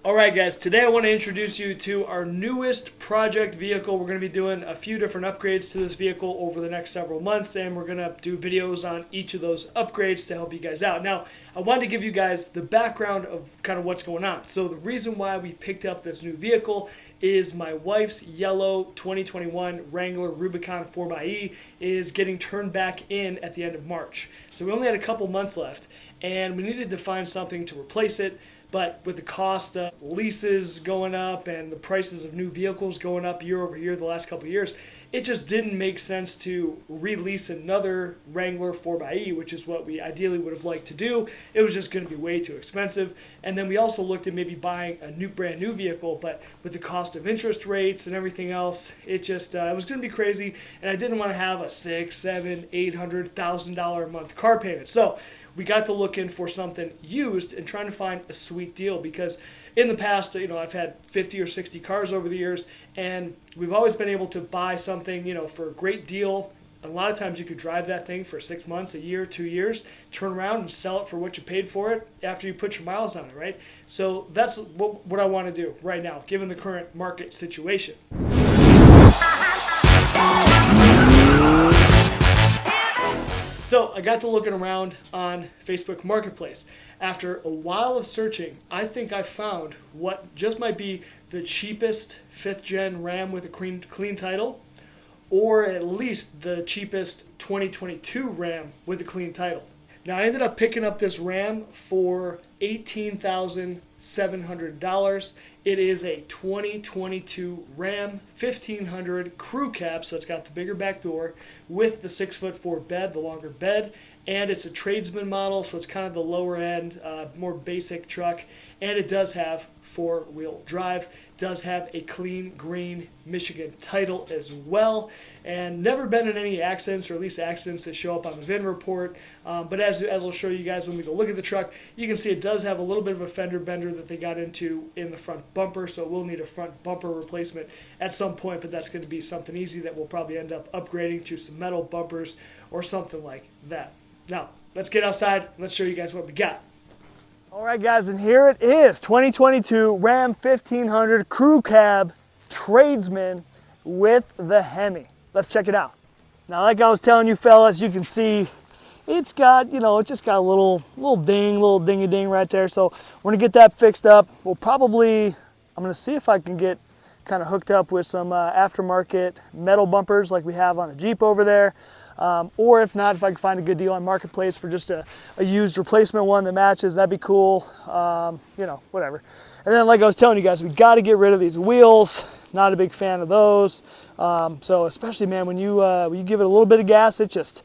Alright guys, today I want to introduce you to our newest project vehicle. We're going to be doing a few different upgrades to this vehicle over the next several months, and we're going to do videos on each of those upgrades to help you guys out. Now, I wanted to give you guys the background of kind of what's going on. So the reason why we picked up this new vehicle is my wife's yellow 2021 Wrangler Rubicon 4xe is getting turned back in at the end of March. So we only had a couple months left, and we needed to find something to replace it. But with the cost of leases going up and the prices of new vehicles going up year over year the last couple of years, it just didn't make sense to release another Wrangler 4xe, which is what we ideally would have liked to do. It was just going to be way too expensive. And then we also looked at maybe buying a brand new vehicle, but with the cost of interest rates and everything else, it just it was going to be crazy. And I didn't want to have a $600,000, $700,000, $800,000 a month car payment. So we got to looking for something used and trying to find a sweet deal, because in the past, I've had 50 or 60 cars over the years, and we've always been able to buy something, for a great deal. A lot of times you could drive that thing for 6 months, a year, 2 years, turn around and sell it for what you paid for it after you put your miles on it, right? So that's what I want to do right now, given the current market situation. So I got to looking around on Facebook Marketplace. After a while of searching, I think I found what just might be the cheapest 5th gen Ram with a clean title, or at least the cheapest 2022 Ram with a clean title. Now, I ended up picking up this Ram for $18,700. It is a 2022 Ram 1500 Crew Cab, so it's got the bigger back door with the 6'4" bed, the longer bed, and it's a tradesman model, so it's kind of the lower end, more basic truck, and it does have 4-wheel drive. Does have a clean green Michigan title as well, and never been in any accidents, or at least accidents that show up on the VIN report. But as I'll show you guys when we go look at the truck, you can see it does have a little bit of a fender bender that they got into in the front bumper, so we'll need a front bumper replacement at some point, but that's going to be something easy that we'll probably end up upgrading to some metal bumpers or something like that. Now, let's get outside and let's show you guys what we got. All right, guys, and here it is, 2022 Ram 1500 Crew Cab Tradesman with the Hemi. Let's check it out. Now, like I was telling you fellas, you can see it's got, it just got a little dingy-ding right there. So we're gonna get that fixed up. I'm gonna see if I can get kind of hooked up with some aftermarket metal bumpers like we have on a Jeep over there. Or if not, if I can find a good deal on Marketplace for just a used replacement one that matches, that'd be cool. Whatever. And then, like I was telling you guys, we got to get rid of these wheels. Not a big fan of those. So especially, man, when you give it a little bit of gas, it just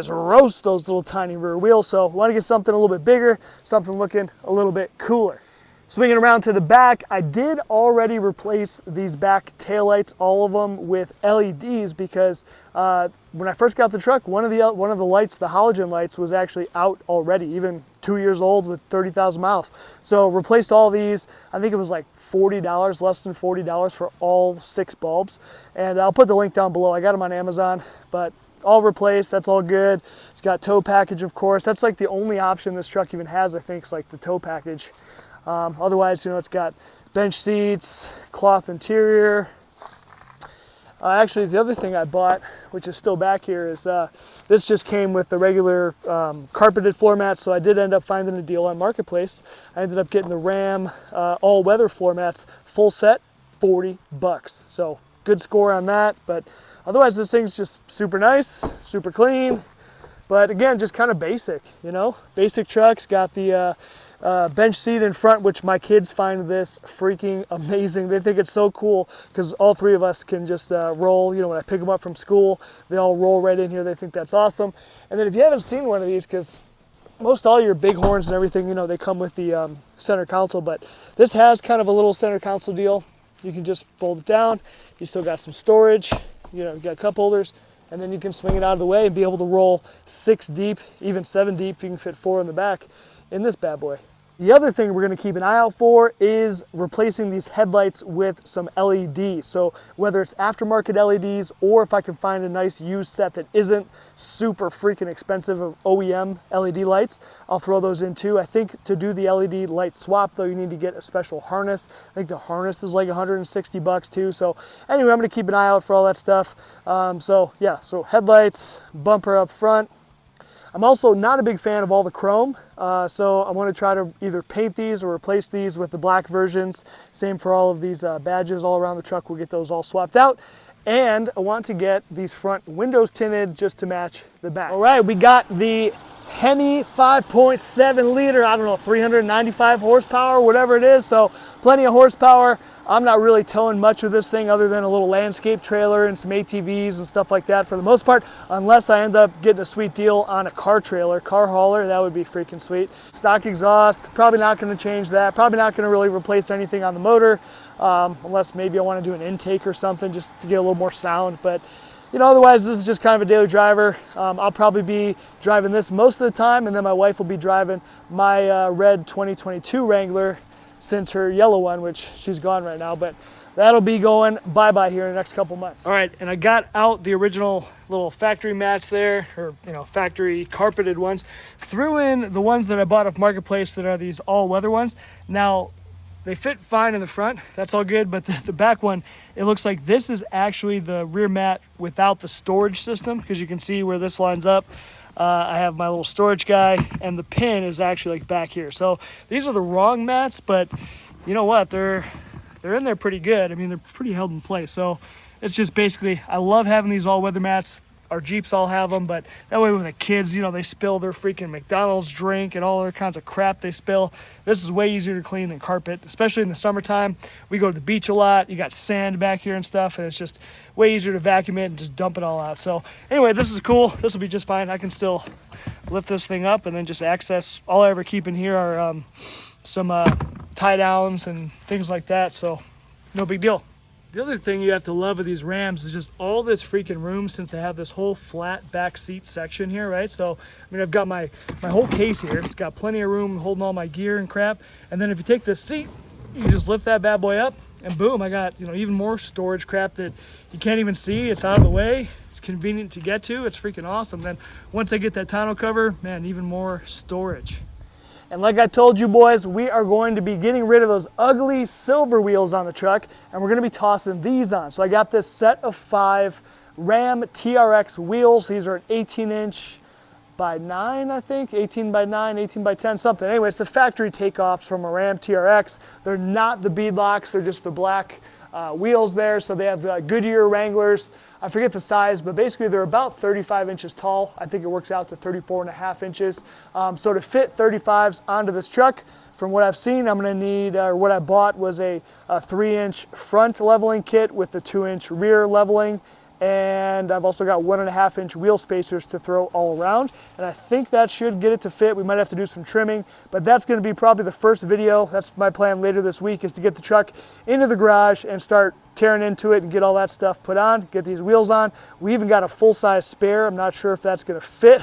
roasts those little tiny rear wheels. So we want to get something a little bit bigger, something looking a little bit cooler. Swinging around to the back, I did already replace these back taillights, all of them, with LEDs, because when I first got the truck, one of the lights, the halogen lights, was actually out already, even 2 years old with 30,000 miles. So replaced all these. I think it was like $40, less than $40 for all 6 bulbs. And I'll put the link down below. I got them on Amazon, but all replaced. That's all good. It's got tow package, of course. That's like the only option this truck even has, I think, is like the tow package. Otherwise, it's got bench seats, cloth interior. Actually, the other thing I bought, which is still back here, is this just came with the regular carpeted floor mats, so I did end up finding a deal on Marketplace. I ended up getting the Ram all-weather floor mats, full set, $40. So good score on that, but otherwise this thing's just super nice, super clean, but again, just kind of basic, Basic trucks, got the bench seat in front, which my kids find this freaking amazing. They think it's so cool because all 3 of us can just roll. When I pick them up from school, they all roll right in here. They think that's awesome. And then if you haven't seen one of these, because most all your big horns and everything, they come with the center console, but this has kind of a little center console deal. You can just fold it down. You still got some storage. You got cup holders, and then you can swing it out of the way and be able to roll 6 deep, even 7 deep. You can fit 4 in the back in this bad boy. The other thing we're going to keep an eye out for is replacing these headlights with some LEDs. So whether it's aftermarket LEDs or if I can find a nice used set that isn't super freaking expensive of OEM LED lights, I'll throw those in too. I think to do the LED light swap though, you need to get a special harness. I think the harness is like 160 bucks too. So anyway, I'm going to keep an eye out for all that stuff. So headlights, bumper up front. I'm also not a big fan of all the chrome, so I want to try to either paint these or replace these with the black versions. Same for all of these badges all around the truck. We'll get those all swapped out. And I want to get these front windows tinted just to match the back. All right, we got the Hemi 5.7 liter, I don't know, 395 horsepower, whatever it is. So plenty of horsepower. I'm not really towing much with this thing other than a little landscape trailer and some ATVs and stuff like that for the most part, unless I end up getting a sweet deal on a car trailer, car hauler. That would be freaking sweet. Stock exhaust, probably not going to change that. Probably not going to really replace anything on the motor, unless maybe I want to do an intake or something just to get a little more sound. But you know, otherwise this is just kind of a daily driver. I'll probably be driving this most of the time, and then my wife will be driving my red 2022 Wrangler, since her yellow one, which she's gone right now, but that'll be going bye-bye here in the next couple months. All right, and I got out the original little factory mats there, or factory carpeted ones, threw in the ones that I bought off Marketplace that are these all-weather ones. Now, they fit fine in the front, that's all good, but the back one, it looks like this is actually the rear mat without the storage system, because you can see where this lines up. I have my little storage guy, and the pin is actually like back here. So these are the wrong mats, but you know what? They're in there pretty good. I mean, they're pretty held in place. So it's just basically, I love having these all-weather mats. Our Jeeps all have them, but that way when the kids, they spill their freaking McDonald's drink and all other kinds of crap they spill, this is way easier to clean than carpet, especially in the summertime. We go to the beach a lot. You got sand back here and stuff, and it's just way easier to vacuum it and just dump it all out. So anyway, this is cool. This will be just fine. I can still lift this thing up and then just access. All I ever keep in here are some tie downs and things like that, so no big deal. The other thing you have to love of these Rams is just all this freaking room, since they have this whole flat back seat section here, right? So, I mean, I've got my whole case here. It's got plenty of room holding all my gear and crap. And then if you take this seat, you just lift that bad boy up and boom, I got, even more storage crap that you can't even see. It's out of the way. It's convenient to get to. It's freaking awesome. Then once I get that tonneau cover, man, even more storage. And like I told you boys, we are going to be getting rid of those ugly silver wheels on the truck, and we're going to be tossing these on. So I got this set of 5 Ram TRX wheels. These are an 18-inch by 9, I think, 18 by 9, 18 by 10, something. Anyway, it's the factory takeoffs from a Ram TRX. They're not the beadlocks, they're just the black wheels there. So they have Goodyear Wranglers. I forget the size, but basically they're about 35 inches tall. I think it works out to 34.5 inches. So to fit 35s onto this truck, from what I've seen, I'm gonna need, or what I bought was a 3-inch front leveling kit with the 2-inch rear leveling. And I've also got 1.5-inch wheel spacers to throw all around. And I think that should get it to fit. We might have to do some trimming, but that's gonna be probably the first video. That's my plan later this week, is to get the truck into the garage and start tearing into it and get all that stuff put on, get these wheels on. We even got a full-size spare. I'm not sure if that's gonna fit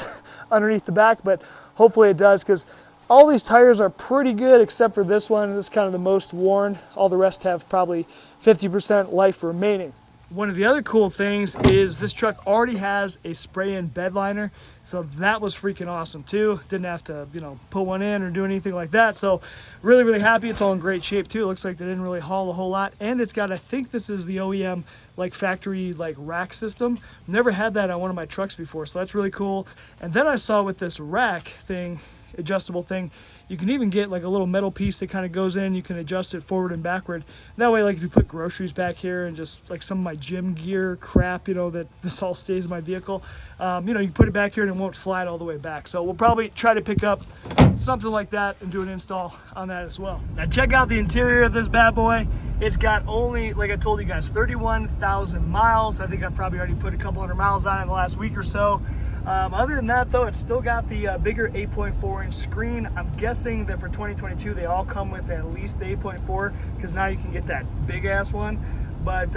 underneath the back, but hopefully it does, because all these tires are pretty good except for this one. This is kind of the most worn. All the rest have probably 50% life remaining. One of the other cool things is this truck already has a spray-in bed liner, so that was freaking awesome too. Didn't have to, put one in or do anything like that. So really, really happy. It's all in great shape too. It looks like they didn't really haul a whole lot, and it's got, I think this is the OEM factory rack system. Never had that on one of my trucks before, so that's really cool. And then I saw with this rack thing, adjustable thing, you can even get a little metal piece that kind of goes in. You can adjust it forward and backward. That way, if you put groceries back here and just some of my gym gear crap, that this all stays in my vehicle, you can put it back here and it won't slide all the way back. So we'll probably try to pick up something like that and do an install on that as well. Now check out the interior of this bad boy. It's got only, like I told you guys, 31,000 miles. I think I've probably already put a couple hundred miles on it in the last week or so. Other than that though, it's still got the bigger 8.4-inch screen. I'm guessing that for 2022 they all come with at least the 8.4, because now you can get that big ass one. But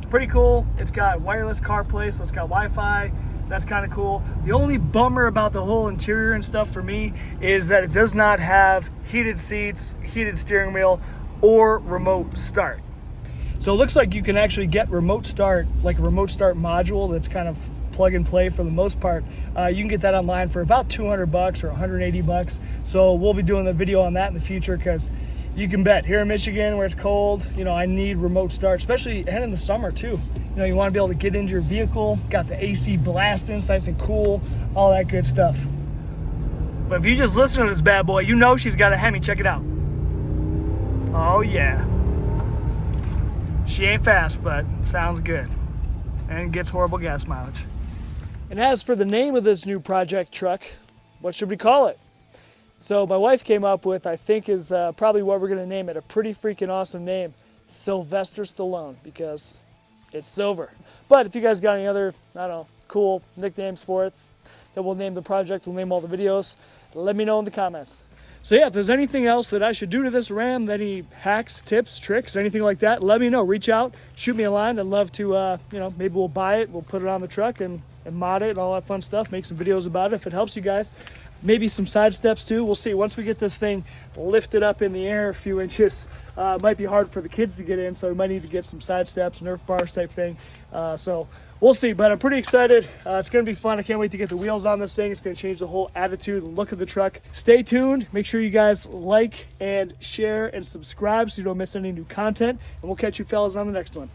pretty cool. It's got wireless CarPlay, so it's got Wi-Fi. That's kind of cool. The only bummer about the whole interior and stuff for me is that it does not have heated seats, heated steering wheel, or remote start. So it looks like you can actually get remote start, like a remote start module that's kind of plug and play for the most part. You can get that online for about 200 bucks or 180 bucks. So we'll be doing a video on that in the future, because you can bet here in Michigan where it's cold, you know, I need remote start, especially ahead in the summer too. You know, you want to be able to get into your vehicle, got the AC blasting, it's nice and cool, all that good stuff. But if you just listen to this bad boy, you know she's got a Hemi. Check it out. Oh yeah. She ain't fast, but sounds good. And gets horrible gas mileage. And as for the name of this new project truck, what should we call it? So my wife came up with, I think is probably what we're gonna name it, a pretty freaking awesome name, Sylvester Stallone, because it's silver. But if you guys got any other, I don't know, cool nicknames for it, that we'll name the project, we'll name all the videos, let me know in the comments. So yeah, if there's anything else that I should do to this Ram, any hacks, tips, tricks, anything like that, let me know. Reach out, shoot me a line. I'd love to, you know, maybe we'll buy it, we'll put it on the truck and mod it and all that fun stuff, make some videos about it if it helps you guys. Maybe some side steps too. We'll see. Once we get this thing lifted up in the air a few inches, it might be hard for the kids to get in, so we might need to get some side steps, Nerf bars type thing. So we'll see, but I'm pretty excited. It's going to be fun. I can't wait to get the wheels on this thing. It's going to change the whole attitude and look of the truck. Stay tuned. Make sure you guys like and share and subscribe so you don't miss any new content, and we'll catch you fellas on the next one.